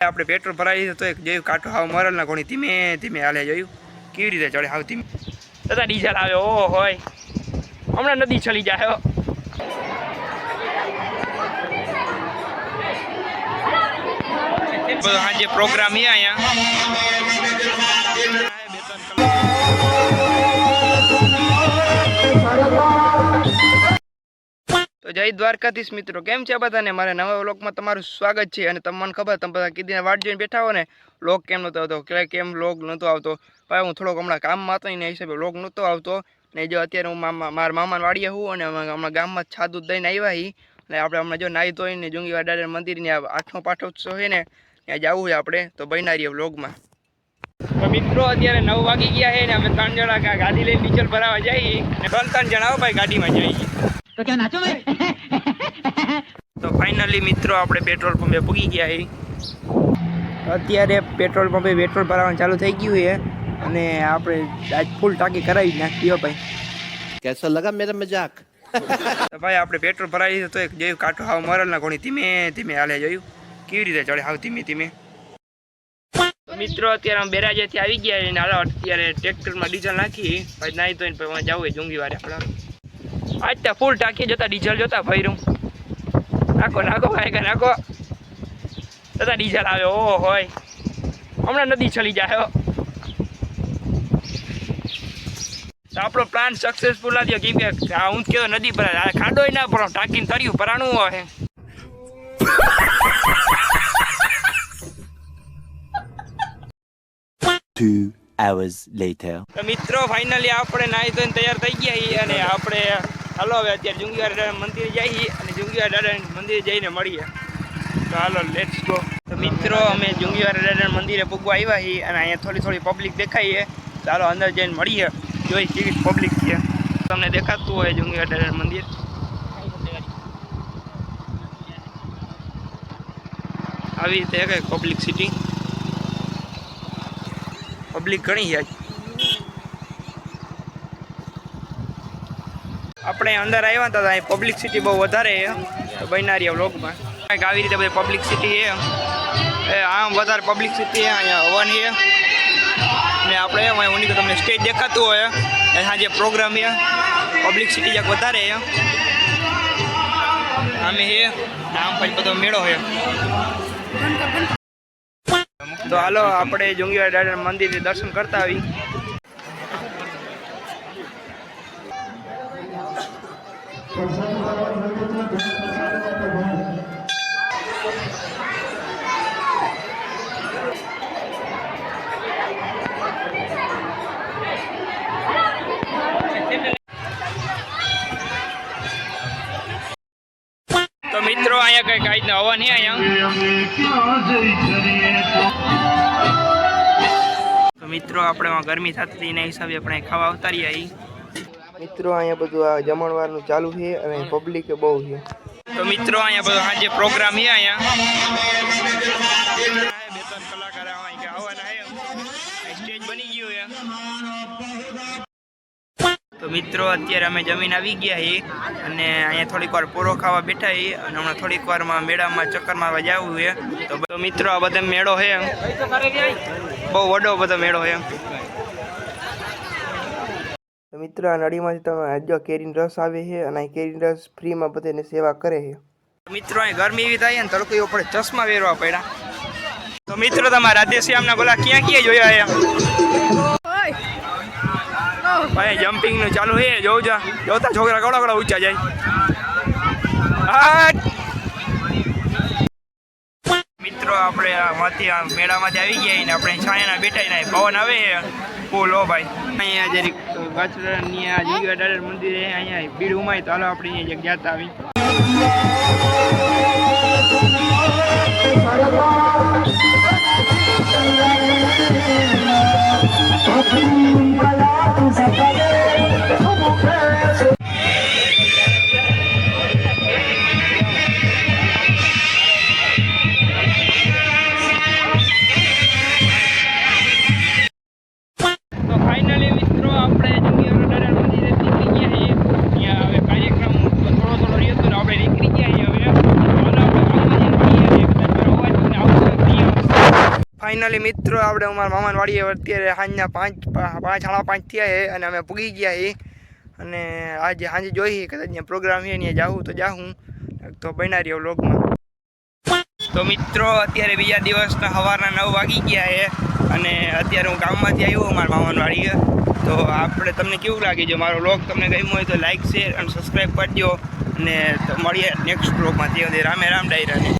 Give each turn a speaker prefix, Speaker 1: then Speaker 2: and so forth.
Speaker 1: આપણે પેટ્રોલ ભરાવી દીધું તો એક જોયું કાંટો હાવ મરલના ઘણી ધીમે ધીમે હાલે જોયું કેવી રીતે ચડે હાવ ધીમે તથા ડીઝલ આવે ઓ હોય હમણાં નદી ચલી જાય આજે પ્રોગ્રામ છે અહીંયા તો જય દ્વારકાધીશ મિત્રો, કેમ છે બધાને? મારા નવા વ્લોગમાં તમારું સ્વાગત છે. અને તમને ખબર તમે બધા કીધીને વાટ જોઈને બેઠા હો ને વ્લોગ કેમ નહોતો આવતો, કેમ વ્લોગ નહોતો આવતો. ભાઈ હું થોડોક હમણાં કામમાં હતો એના હિસાબે વ્લોગ નહોતો આવતો. ને જો અત્યારે હું મારા મામાને વાડીએ હું અને હમણાં ગામમાં છાદું દઈને આવ્યા હી. અને આપણે હમણાં જો નાહી ધોઈને જુંગીવા દાદા મંદિરની 8મો પાઠોત્સવ છે ને ત્યાં જવું છે આપણે, તો બન્યા રહીએ વ્લોગમાં. તો મિત્રો અત્યારે 9 વાગી ગયા છે ને અમે 3 જણા ગાડી લઈને ડીઝલ ભરાવા જઈએ ને 3 જણા આવો ભાઈ ગાડીમાં જઈએ. તો ક્યાં નાચો ભાઈ? તો ફાઇનલી મિત્રો આપણે પેટ્રોલ પંપે પૂગી ગયા છે. અત્યારે પેટ્રોલ પંપે પેટ્રોલ ભરાવાનું ચાલુ થઈ ગયું છે અને આપણે આજ ફૂલ ટાંકી કરાવી નાખીએ ભાઈ.
Speaker 2: કેસો લગા મેરા મજાક?
Speaker 1: તો ભાઈ આપણે પેટ્રોલ ભરાવી દીધું તો એક જોયું કાંટો હાવ મરલના ઘણી ધીમે ધીમે હાલે જોયું કેવી રીતે ચડે હાવ ધીમે ધીમે. તો મિત્રો અત્યારે અમે બેરાજેથી આવી ગયા અને હાલો અત્યારે ટ્રેક્ટરમાં ડીઝલ નાખી ભાઈ નાહી તો જવું હોય જુંગીવારે આપણે. આજ તો ફૂલ ટાંકી જતા ડીઝલ જોતા ભર્યું. નાખો નાખો ભાઈ નાખો તથા ડીઝલ આવે ઓ હોય હમણાં નદી ચલી જાય. તો આપણો પ્લાન સક્સેસફુલ ના થયો કેમ કે હું કહેતો નદી પર ખાડો ના ભરો ટાંકીને તર્યું ભરાણું હોય. તો મિત્રો ફાઇનલી આપણે નાહી ધોઈને તૈયાર થઈ ગયા અને આપણે હાલો હવે અત્યારે જુંગીવાર દાદા મંદિરે જઈએ અને જુંગીવાર દાદા મંદિરે જઈને મળીએ. તો હાલો લેટ્સ ગો. તો મિત્રો અમે જુંગીવાર દાદા મંદિરે પૂગવા આવ્યા છીએ અને અહીંયા થોડી પબ્લિક દેખાઈએ. ચાલો અંદર જઈને મળીએ, જોઈ કેવી પબ્લિક છે. તમને દેખાતું હોય જુંગીવાર દાદા મંદિર. આવી રીતે કઈ પબ્લિક સિટી પબ્લિક ઘણી છે. આપણે અંદર આવ્યા હતા અહીં પબ્લિક સિટી બહુ વધારે છે. તો બન્યા વ્લોગમાં કંઈક આવી રીતે બધી પબ્લિક સિટી છે. આમ વધારે પબ્લિક સિટી છે. અહીંયા હવન છે ને આપણે હું તમને સ્ટેજ દેખાતું હોય સાંજે પ્રોગ્રામ છે. પબ્લિક સિટી જ્યાં વધારે છે આમે છે આમ પછી બધો મેળો છે. તો હાલો આપણે જુંગીવાર દાદા મંદિરે દર્શન કરતા આવી. તો મિત્રો અહીંયા કઈ કાંઈ હવન છે અહીંયા. તો મિત્રો આપણે ગરમી થતી એના હિસાબે આપણે ખાવા અવતારી આવી. મિત્રો અહીંયા બધું આ જમણવારનું ચાલુ છે અને પબ્લિક બહુ છે. તો મિત્રો અહીંયા બધું સાંજે પ્રોગ્રામ છે અહીંયા 2-3 કલાકાર આવવાના છે. સ્ટેજ બની ગયું છે. તો મિત્રો અત્યારે અમે જમીન આવી ગયા છીએ અને અહીંયા થોડીક વાર પૂરો ખાવા બેઠા છીએ અને હમણાં થોડીક વારમાં મેળામાં ચક્કર મારવા જવું છે. તો મિત્રો આ બધો મેળો છે, બહુ વડો બધો મેળો છે. તો મિત્રો આ નળીમાંથી તમે જો કેરીનો રસ આવે છે અને આ કેરીનો રસ ફ્રીમાં બધાને સેવા કરે છે. મિત્રો અહીં ગરમી એવી થાય ને તડકો એવો પડે ચશ્મા પહેરવા પડ્યા. તો મિત્રો તમારા રાધેશ્યામના ગોલા ક્યાં જોયા અહીંયા? ભાઈ જમ્પિંગ નું ચાલુ છે જોતા છોકરા કવડા ઊંચા જાય. મિત્રો આપણે મેળામાંથી આવી ગયા ને આપણે છાયાના બેઠા પવન આવે ફૂલ હો ભાઈ. અહીંયા જરીક વાછરાની આ જુંગીવાર દાદા મંદિરે અહીંયા ભીડ ઉમાય તો હાલો આપણે અહીંયા ગયા આવી. ફાઇનલી મિત્રો આપણે અમારા મામાની વાડીએ અત્યારે સાંજના 5 સાડા 5 થયા છે અને અમે પૂગી ગયા છીએ અને આજે સાંજે જોઈએ કદાચ અહીંયા પ્રોગ્રામ છે ત્યાં જાઉં તો જાઉં તો બના રહ્યો વ્લોગમાં. તો મિત્રો અત્યારે બીજા દિવસના સવારના 9 વાગી ગયા છે અને અત્યારે હું ગામમાંથી આવ્યો મારા મામાની વાડીએ. તો આપણે તમને કેવું લાગે જો મારો વ્લોગ તમને ગમ્યો હોય તો લાઇક શેર અને સબસ્ક્રાઈબ કરજો અને મળીએ નેક્સ્ટ વ્લોગમાં. ત્યાં સુધી રામે રામ ડાયરાને.